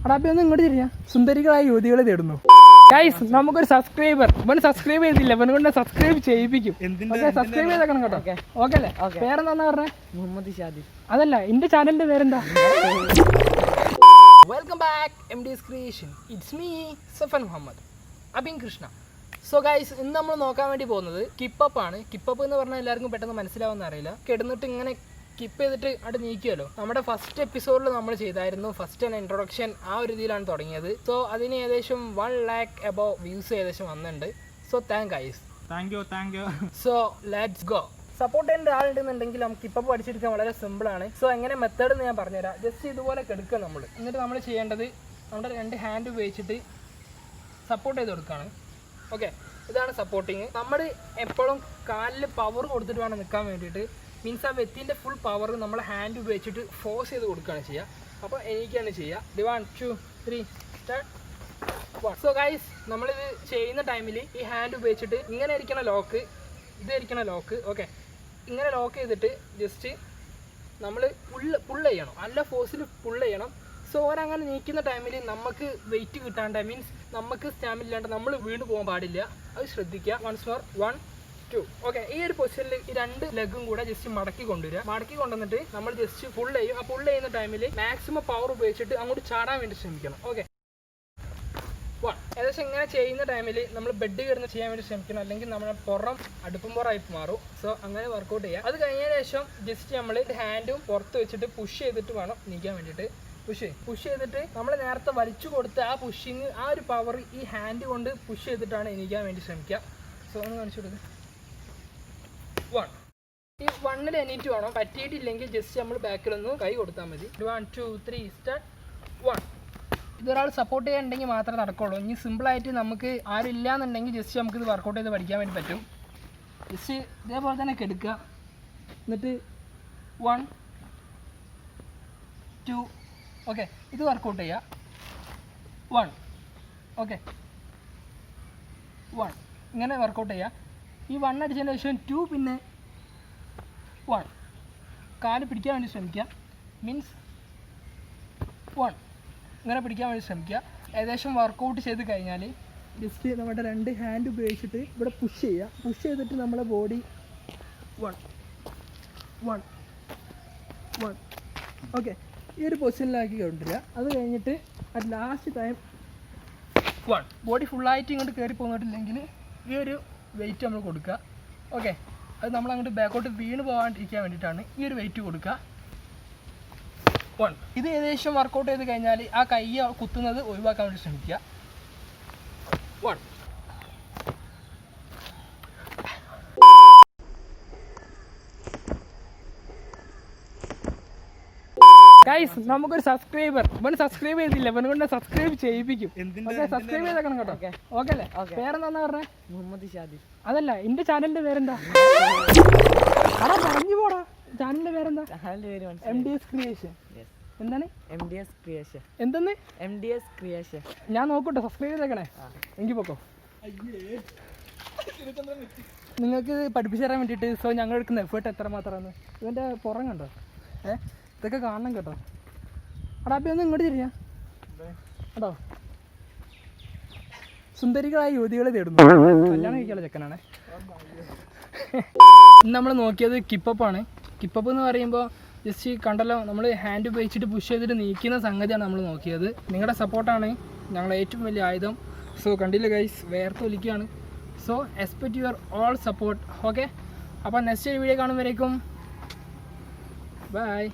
അടാപ്പി ഒന്ന് ഇങ്ങോട്ട് തിരിഞ്ഞാ സുന്ദരികളായ യുവതികളെ തേടുന്നു. ഗൈസ് നമുക്കൊരു സബ്സ്ക്രൈബർ ഇവൻ സബ്സ്ക്രൈബ് ചെയ്തില്ല, ഇവനെ കൊണ്ട് സബ്സ്ക്രൈബ് ചെയ്യിപ്പിക്കും. സബ്സ്ക്രൈബ് ചെയ്തേക്കണം കേട്ടോ. ഓക്കെ അല്ലേ? പേരെന്താ പറഞ്ഞേ? മുഹമ്മദ് ഷാദി. അതല്ല, എന്റെ ചാനലിന്റെ പേരെന്താ? Welcome back MD's creation. It's me Safan Muhammad Abin Krishna. So guys, ഇന്ന് നമ്മൾ നോക്കാൻ വേണ്ടി പോകുന്നത് കിപ്പപ്പ് ആണ്. കിപ്പപ്പ് എന്ന് പറഞ്ഞാൽ എല്ലാവർക്കും പെട്ടെന്ന് മനസ്സിലാവുന്ന അറിയില്ല. കിടന്നിട്ട് ഇങ്ങനെ കിപ്പ് ചെയ്തിട്ട് അവിടെ നീക്കിയല്ലോ. നമ്മുടെ ഫസ്റ്റ് എപ്പിസോഡിൽ നമ്മൾ ചെയ്തായിരുന്നു. ഫസ്റ്റ് തന്നെ ഇൻട്രൊഡക്ഷൻ ആ ഒരു രീതിയിലാണ് തുടങ്ങിയത്. സോ അതിന് ഏകദേശം 1 lakh എബോവ് വ്യൂസ് ഏകദേശം വന്നിട്ടുണ്ട്. So thank you. So let's go. Support ചെയ്യേണ്ട ആളുണ്ടെന്നുണ്ടെങ്കിൽ നമുക്ക് കിപ്പപ്പ് പഠിച്ചെടുക്കാൻ വളരെ സിമ്പിളാണ്. സോ എങ്ങനെ മെത്തേഡ് എന്ന് ഞാൻ പറഞ്ഞുതരാം. ജസ്റ്റ് ഇതുപോലെ കെടുക്കുക നമ്മൾ. എന്നിട്ട് നമ്മൾ ചെയ്യേണ്ടത് നമ്മുടെ 2 ഹാൻഡ് ഉപയോഗിച്ചിട്ട് സപ്പോർട്ട് ചെയ്ത് കൊടുക്കുകയാണ്. ഓക്കെ, ഇതാണ് സപ്പോർട്ടിങ്. നമ്മൾ എപ്പോഴും കാലിൽ പവർ കൊടുത്തിട്ട് വേണം നിൽക്കാൻ വേണ്ടിയിട്ട്. മീൻസ് ആ വ്യക്തിൻ്റെ ഫുൾ പവർ നമ്മൾ ഹാൻഡ് ഉപയോഗിച്ചിട്ട് ഫോഴ്സ് ചെയ്ത് കൊടുക്കുകയാണ് ചെയ്യുക. അപ്പോൾ എനിക്കാണ് ചെയ്യുക. 1 2 3 സ്റ്റാർട്ട്. സോ ഗൈസ്, നമ്മളിത് ചെയ്യുന്ന ടൈമിൽ ഈ ഹാൻഡ് ഉപയോഗിച്ചിട്ട് ഇങ്ങനെ ഇരിക്കണ ലോക്ക്, ഇതായിരിക്കണ ലോക്ക്. ഓക്കെ, ഇങ്ങനെ ലോക്ക് ചെയ്തിട്ട് ജസ്റ്റ് നമ്മൾ പുള്ള് ചെയ്യണം. നല്ല ഫോഴ്സിൽ പുള്ള് ചെയ്യണം. സോ ഓരങ്ങനെ നീക്കുന്ന ടൈമിൽ നമുക്ക് വെയിറ്റ് കിട്ടാണ്ട്, മീൻസ് നമുക്ക് സ്റ്റാമിന ഇല്ലാണ്ട് നമ്മൾ വീണ് പോകാൻ പാടില്ല. അത് ശ്രദ്ധിക്കുക. Once more 1 2. ഓക്കെ, ഈ ഒരു പൊസിഷനിൽ ഈ 2 ലെഗും കൂടെ ജസ്റ്റ് മടക്കി കൊണ്ടുവരിക. മടക്കി കൊണ്ടുവന്നിട്ട് നമ്മൾ ജസ്റ്റ് പുള്ള് ചെയ്യും. ആ പുള്ള് ചെയ്യുന്ന ടൈമിൽ മാക്സിമം പവർ ഉപയോഗിച്ചിട്ട് അങ്ങോട്ട് ചാടാൻ വേണ്ടി ശ്രമിക്കണം. ഓക്കെ, 1. ഏകദേശം ഇങ്ങനെ ചെയ്യുന്ന ടൈമിൽ നമ്മൾ ബെഡ് കിടന്ന് ചെയ്യാൻ വേണ്ടി ശ്രമിക്കണം, അല്ലെങ്കിൽ നമ്മുടെ പുറം അടുപ്പം പുറമായി മാറും. സോ അങ്ങനെ വർക്കൗട്ട് ചെയ്യുക. അത് കഴിഞ്ഞതിന് ശേഷം ജസ്റ്റ് നമ്മൾ ഹാൻഡും പുറത്ത് വെച്ചിട്ട് പുഷ് ചെയ്തിട്ട് വേണം നീക്കാൻ വേണ്ടിയിട്ട്. പുഷ് ചെയ്തിട്ട് നമ്മൾ നേരത്തെ വലിച്ചു കൊടുത്ത ആ പുഷിങ്, ആ ഒരു പവർ ഈ ഹാൻഡ് കൊണ്ട് പുഷ് ചെയ്തിട്ടാണ് എണീക്കാൻ വേണ്ടി ശ്രമിക്കുക. സോ ഒന്ന് കാണിച്ചു കൊടുക്കുക. 1. ഈ 1ൽ എണീറ്റ് വേണം. പറ്റിയിട്ടില്ലെങ്കിൽ ജസ്റ്റ് നമ്മൾ ബാക്കിലൊന്ന് കൈ കൊടുത്താൽ മതി. 1 2 3 സ്റ്റാർട്ട്. 1. ഇതൊരാൾ സപ്പോർട്ട് ചെയ്യാനുണ്ടെങ്കിൽ മാത്രമേ നടക്കുള്ളൂ. ഇനി സിമ്പിളായിട്ട് നമുക്ക് ആരും ഇല്ലയെന്നുണ്ടെങ്കിൽ ജസ്റ്റ് നമുക്കിത് വർക്കൗട്ട് ചെയ്ത് പഠിക്കാൻ വേണ്ടി പറ്റും. ജസ്റ്റ് ഇതേപോലെ തന്നെ എടുക്കുക. എന്നിട്ട് 1 2. ഓക്കെ, ഇത് വർക്കൗട്ട് ചെയ്യുക. 1. ഓക്കെ, 1. ഇങ്ങനെ വർക്കൗട്ട് ചെയ്യുക. ഈ 1 അടിച്ചതിന് ശേഷം 2, പിന്നെ 1. കാല് പിടിക്കാൻ വേണ്ടി ശ്രമിക്കുക. മീൻസ് 1. ഇങ്ങനെ പിടിക്കാൻ വേണ്ടി ശ്രമിക്കുക. ഏകദേശം വർക്കൗട്ട് ചെയ്ത് കഴിഞ്ഞാൽ ജസ്റ്റ് നമ്മുടെ 2 ഹാൻഡ് ഉപയോഗിച്ചിട്ട് ഇവിടെ പുഷ് ചെയ്യുക. പുഷ് ചെയ്തിട്ട് നമ്മളെ ബോഡി 1 1 1. ഓക്കെ, ഈ ഒരു പൊസിഷനിലാക്കി കൊണ്ടുവരിക. അത് കഴിഞ്ഞിട്ട് അറ്റ് ലാസ്റ്റ് ടൈം 1. ബോഡി ഫുള്ളായിട്ട് ഇങ്ങോട്ട് കയറി പോന്നിട്ടില്ലെങ്കിൽ ഈ ഒരു വെയിറ്റ് നമ്മൾ കൊടുക്കുക. ഓക്കെ, അത് നമ്മൾ അങ്ങോട്ട് ബാക്കോട്ട് വീണ് പോകാണ്ടിരിക്കാൻ വേണ്ടിയിട്ടാണ് ഈ ഒരു വെയിറ്റ് കൊടുക്കുക. 1. ഇത് ഏകദേശം വർക്കൗട്ട് ചെയ്ത് കഴിഞ്ഞാൽ ആ കൈ കുത്തുന്നത് ഒഴിവാക്കാൻ വേണ്ടി ശ്രമിക്കുക. 1. ഗൈസ്, നമുക്കൊരു സബ്സ്ക്രൈബർ ഇവൻ സബ്സ്ക്രൈബ് ചെയ്തില്ല, ഇവനെ കൊണ്ട് സബ്സ്ക്രൈബ് ചെയ്യിപ്പിക്കും. സബ്സ്ക്രൈബ് ചെയ്തേക്കണം കേട്ടോ. ഓക്കെ അല്ലേ? പേരെന്താ പറഞ്ഞേ? മുഹമ്മദ് ഷാദി. അതല്ല, എന്റെ ചാനലിന്റെ പേരെന്താ? അടാ പറഞ്ഞു പോടാ. ചാനലിന്റെ പേരെന്താ? MD's creation. എന്താണ് MD's ക്രിയേഷൻ? എന്തെന്ന്? MD's creation. ഞാൻ നോക്കട്ടെ, സബ്സ്ക്രൈബ് ചെയ്തേക്കണേ. എങ്കിൽ പോക്കോ. നിങ്ങൾക്ക് പഠിപ്പിച്ചു തരാൻ വേണ്ടിയിട്ട്. സോ ഞങ്ങൾ എടുക്കുന്ന എഫേർട്ട് എത്രമാത്രമാണ്. ഇവൻ്റെ പുറം കണ്ടോ? ഇതൊക്കെ കാണണം കേട്ടോ. അടാപ്പി ഒന്ന് ഇങ്ങോട്ട് തിരിഞ്ഞാ കേട്ടോ. സുന്ദരികളായ യുവതികളെ തേടുന്നു. കല്യാണം കഴിക്കാനുള്ള ചെക്കനാണ്. ഇന്ന് നമ്മൾ നോക്കിയത് കിപ്പപ്പാണ്. കിപ്പപ്പ് എന്ന് പറയുമ്പോൾ ജസ്റ്റ് കണ്ടല്ലോ, നമ്മൾ ഹാൻഡ് ഉപയോഗിച്ചിട്ട് പുഷ് ചെയ്തിട്ട് നീക്കുന്ന സംഗതിയാണ് നമ്മൾ നോക്കിയത്. നിങ്ങളുടെ സപ്പോർട്ടാണ് ഞങ്ങളുടെ ഏറ്റവും വലിയ ആയുധം. സോ കണ്ടില്ല ഗൈസ്, വേർത്തൊലിക്കുകയാണ്. So expect your all support. Okay, അപ്പോൾ നെക്സ്റ്റ് വീഡിയോ കാണുമ്പോഴേക്കും ബൈ.